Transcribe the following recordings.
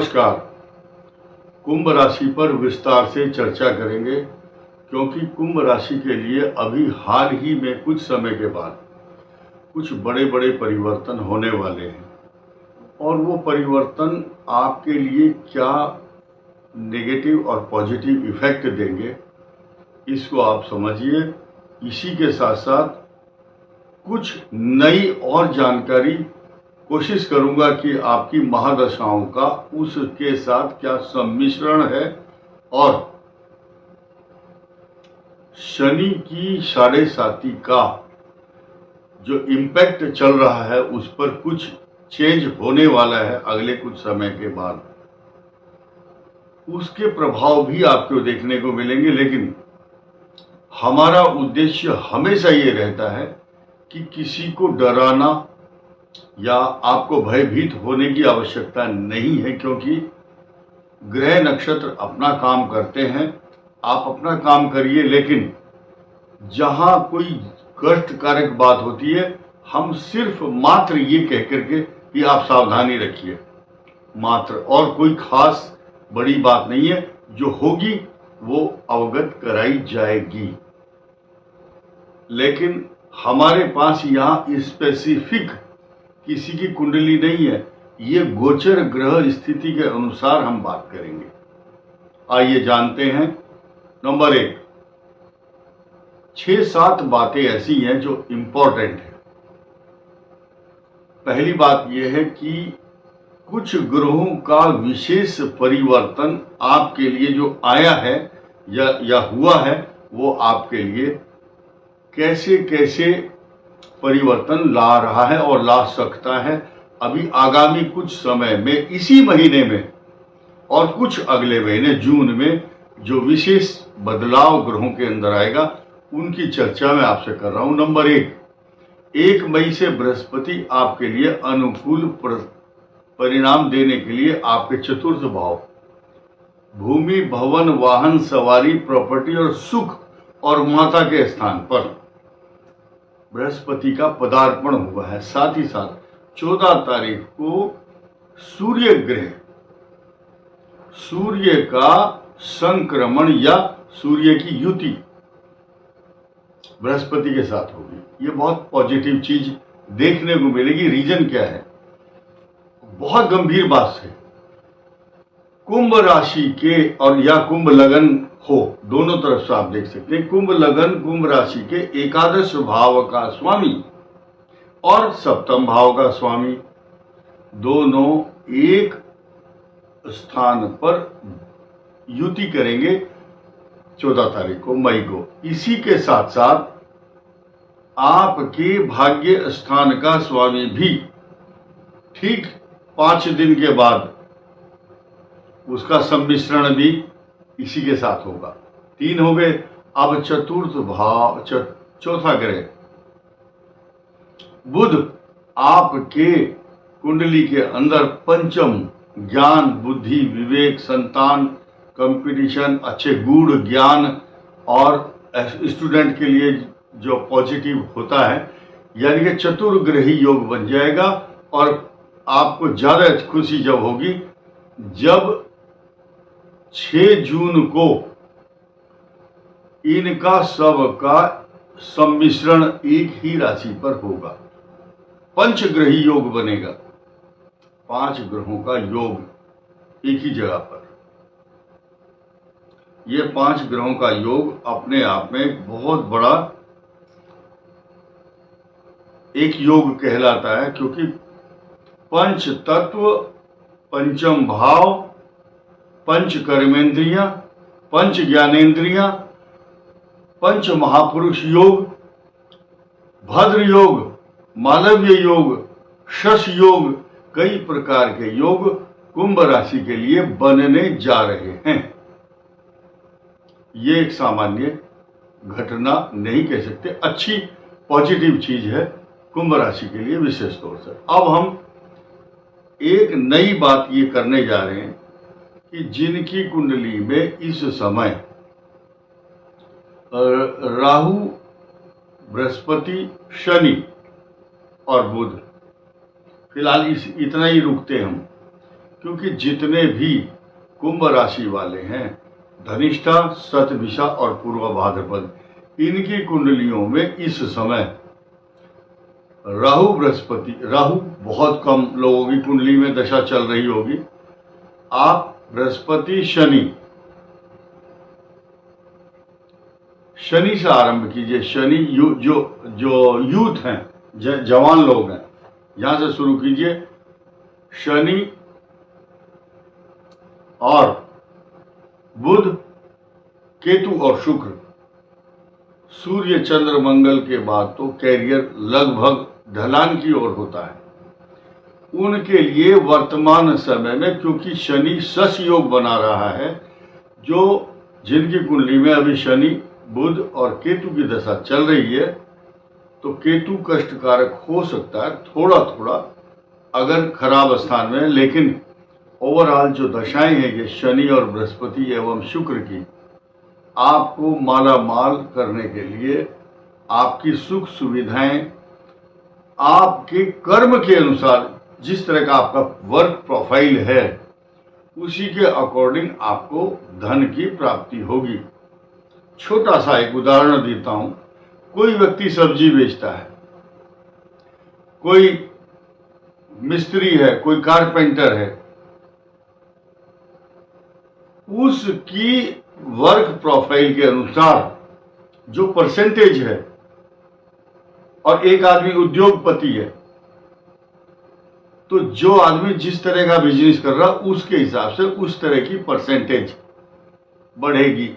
नमस्कार। कुंभ राशि पर विस्तार से चर्चा करेंगे क्योंकि कुंभ राशि के लिए अभी हाल ही में कुछ समय के बाद कुछ बड़े बड़े परिवर्तन होने वाले हैं और वो परिवर्तन आपके लिए क्या नेगेटिव और पॉजिटिव इफेक्ट देंगे इसको आप समझिए। इसी के साथ साथ कुछ नई और जानकारी कोशिश करूंगा कि आपकी महादशाओं का उसके साथ क्या सम्मिश्रण है और शनि की 7.5 का जो इम्पैक्ट चल रहा है उस पर कुछ चेंज होने वाला है अगले कुछ समय के बाद, उसके प्रभाव भी आपको देखने को मिलेंगे। लेकिन हमारा उद्देश्य हमेशा ये रहता है कि किसी को डराना या आपको भयभीत होने की आवश्यकता नहीं है, क्योंकि ग्रह नक्षत्र अपना काम करते हैं, आप अपना काम करिए। लेकिन जहां कोई कष्टकारक बात होती है हम सिर्फ मात्र ये कह करके कि आप सावधानी रखिए मात्र, और कोई खास बड़ी बात नहीं है। जो होगी वो अवगत कराई जाएगी। लेकिन हमारे पास यहाँ स्पेसिफिक किसी की कुंडली नहीं है, ये गोचर ग्रह स्थिति के अनुसार हम बात करेंगे। आइए जानते हैं। नंबर 1, 6-7 बातें ऐसी हैं जो इंपॉर्टेंट है। पहली बात यह है कि कुछ ग्रहों का विशेष परिवर्तन आपके लिए जो आया है या हुआ है वो आपके लिए कैसे कैसे परिवर्तन ला रहा है और ला सकता है अभी आगामी कुछ समय में, इसी महीने में और कुछ अगले महीने जून में जो विशेष बदलाव ग्रहों के अंदर आएगा उनकी चर्चा मैं आपसे कर रहा हूं। नंबर 1 मई से बृहस्पति आपके लिए अनुकूल परिणाम देने के लिए आपके चतुर्थ भाव भूमि, भवन, वाहन, सवारी, प्रॉपर्टी और सुख और माता के स्थान पर बृहस्पति का पदार्पण हुआ है। साथ ही साथ 14 तारीख को सूर्य ग्रह, सूर्य का संक्रमण या सूर्य की युति बृहस्पति के साथ होगी। ये बहुत पॉजिटिव चीज देखने को मिलेगी। रीजन क्या है? बहुत गंभीर बात है। कुंभ राशि के और या कुंभ लगन हो, दोनों तरफ से आप देख सकते हैं। कुंभ लगन कुंभ राशि के एकादश भाव का स्वामी और सप्तम भाव का स्वामी दोनों एक स्थान पर युति करेंगे 14 तारीख को, मई को। इसी के साथ साथ आपके भाग्य स्थान का स्वामी भी ठीक 5 दिन के बाद उसका सम्मिश्रण भी इसी के साथ होगा। 3 हो गए। अब चतुर्थ भाव चौथा ग्रह बुध आपके कुंडली के अंदर पंचम ज्ञान, बुद्धि, विवेक, संतान, कंपटीशन, अच्छे गूढ़ ज्ञान और स्टूडेंट के लिए जो पॉजिटिव होता है, यानी कि चतुर्ग्रही योग बन जाएगा। और आपको ज्यादा खुशी जब होगी जब 6 जून को इनका सब का सम्मिश्रण एक ही राशि पर होगा। पंचग्रही योग बनेगा, 5 ग्रहों का योग एक ही जगह पर। यह 5 ग्रहों का योग अपने आप में बहुत बड़ा एक योग कहलाता है, क्योंकि पंच तत्व, पंचम भाव, पंच कर्मेंद्रियां, पंच ज्ञानेन्द्रियां, पंच महापुरुष योग, भद्र योग, मालव्य योग, शश योग, कई प्रकार के योग कुंभ राशि के लिए बनने जा रहे हैं। ये एक सामान्य घटना नहीं कह सकते, अच्छी पॉजिटिव चीज है कुंभ राशि के लिए विशेष तौर से। अब हम एक नई बात ये करने जा रहे हैं कि जिनकी कुंडली में इस समय राहु, बृहस्पति, शनि और बुध, फिलहाल इतना ही रुकते हम, क्योंकि जितने भी कुंभ राशि वाले हैं, धनिष्ठा, शतभिषा और पूर्व भाद्रपद, इनकी कुंडलियों में इस समय राहु बहुत कम लोगों की कुंडली में दशा चल रही होगी। आप बृहस्पति शनि से आरंभ कीजिए। शनि जो यूथ हैं, जवान लोग हैं, यहां से शुरू कीजिए। शनि और बुध, केतु और शुक्र, सूर्य, चंद्र, मंगल के बाद तो कैरियर लगभग ढलान की ओर होता है। उनके लिए वर्तमान समय में, क्योंकि शनि शश योग बना रहा है, जिनकी कुंडली में अभी शनि, बुध और केतु की दशा चल रही है, तो केतु कष्टकारक हो सकता है थोड़ा थोड़ा अगर खराब स्थान में, लेकिन ओवरऑल जो दशाएं हैं ये शनि और बृहस्पति एवं शुक्र की, आपको माला माल करने के लिए, आपकी सुख सुविधाएं आपके कर्म के अनुसार, जिस तरह का आपका वर्क प्रोफाइल है उसी के अकॉर्डिंग आपको धन की प्राप्ति होगी। छोटा सा एक उदाहरण देता हूं। कोई व्यक्ति सब्जी बेचता है, कोई मिस्त्री है, कोई कारपेंटर है, उसकी वर्क प्रोफाइल के अनुसार जो परसेंटेज है, और एक आदमी उद्योगपति है, तो जो आदमी जिस तरह का बिजनेस कर रहा उसके हिसाब से उस तरह की परसेंटेज बढ़ेगी।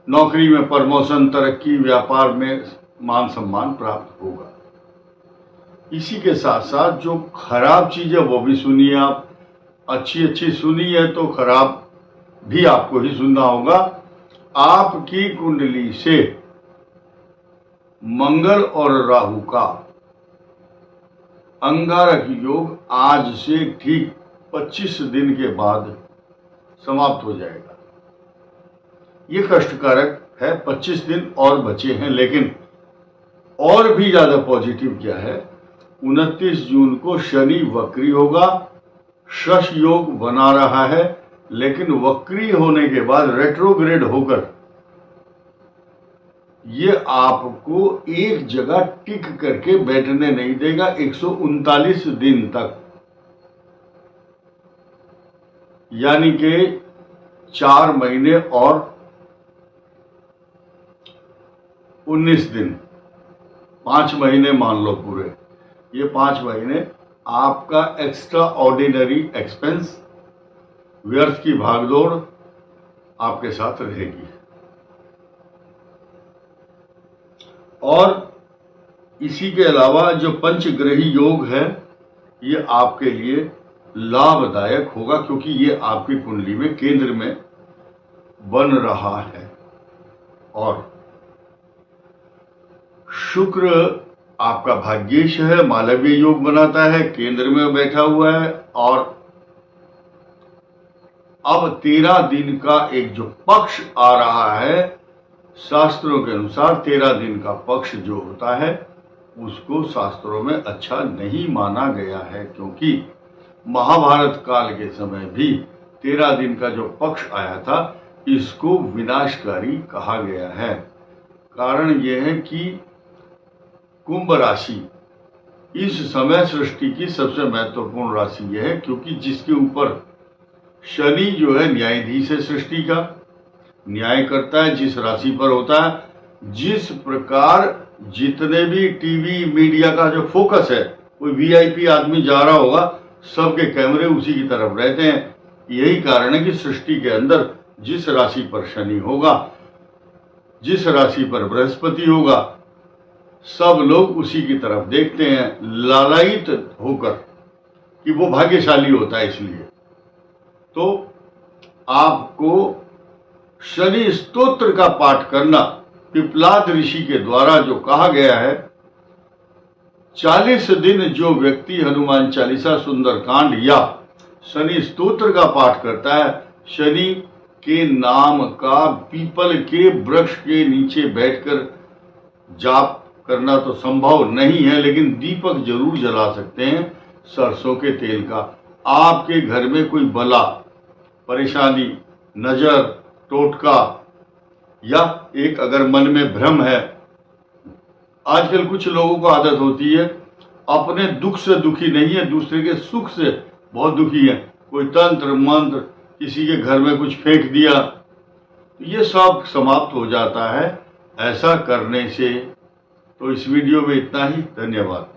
नौकरी में प्रमोशन, तरक्की, व्यापार में मान सम्मान प्राप्त होगा। इसी के साथ साथ जो खराब चीज है वो भी सुनिए आप। अच्छी सुनी है तो खराब भी आपको ही सुनना होगा। आपकी कुंडली से मंगल और राहु का अंगारक योग आज से ठीक 25 दिन के बाद समाप्त हो जाएगा। ये कष्टकारक है, 25 दिन और बचे हैं। लेकिन और भी ज्यादा पॉजिटिव क्या है, 29 जून को शनि वक्री होगा, शश योग बना रहा है, लेकिन वक्री होने के बाद रेट्रोग्रेड होकर ये आपको एक जगह टिक करके बैठने नहीं देगा 139 दिन तक, यानी कि 4 महीने और 19 दिन, 5 महीने मान लो पूरे। ये 5 महीने आपका एक्स्ट्रा ऑर्डिनरी एक्सपेंस, व्यर्थ की भागदौड़ आपके साथ रहेगी। और इसी के अलावा जो पंचग्रही योग है ये आपके लिए लाभदायक होगा, क्योंकि ये आपकी कुंडली में केंद्र में बन रहा है। और शुक्र आपका भाग्येश है, मालवीय योग बनाता है, केंद्र में बैठा हुआ है। और अब 13 दिन का एक जो पक्ष आ रहा है, शास्त्रों के अनुसार 13 दिन का पक्ष जो होता है उसको शास्त्रों में अच्छा नहीं माना गया है, क्योंकि महाभारत काल के समय भी 13 दिन का जो पक्ष आया था इसको विनाशकारी कहा गया है। कारण यह है कि कुंभ राशि इस समय सृष्टि की सबसे महत्वपूर्ण राशि यह है, क्योंकि जिसके ऊपर शनि जो है न्यायाधीश है, सृष्टि का न्याय करता है, जिस राशि पर होता है। जिस प्रकार जितने भी टीवी मीडिया का जो फोकस है, कोई वीआईपी आदमी जा रहा होगा, सबके कैमरे उसी की तरफ रहते हैं। यही कारण है कि सृष्टि के अंदर जिस राशि पर शनि होगा, जिस राशि पर बृहस्पति होगा, सब लोग उसी की तरफ देखते हैं, लालायित होकर कि वो भाग्यशाली होता है। इसलिए तो आपको शनि स्तोत्र का पाठ करना, पिपलाद ऋषि के द्वारा जो कहा गया है, 40 दिन जो व्यक्ति हनुमान चालीसा, सुंदरकांड या शनि स्तोत्र का पाठ करता है, शनि के नाम का पीपल के वृक्ष के नीचे बैठकर जाप करना तो संभव नहीं है, लेकिन दीपक जरूर जला सकते हैं सरसों के तेल का। आपके घर में कोई बला, परेशानी, नजर, टोटका या एक अगर मन में भ्रम है। आजकल कुछ लोगों को आदत होती है अपने दुख से दुखी नहीं है, दूसरे के सुख से बहुत दुखी है। कोई तंत्र मंत्र, किसी के घर में कुछ फेंक दिया, ये सब समाप्त हो जाता है ऐसा करने से। तो इस वीडियो में इतना ही। धन्यवाद।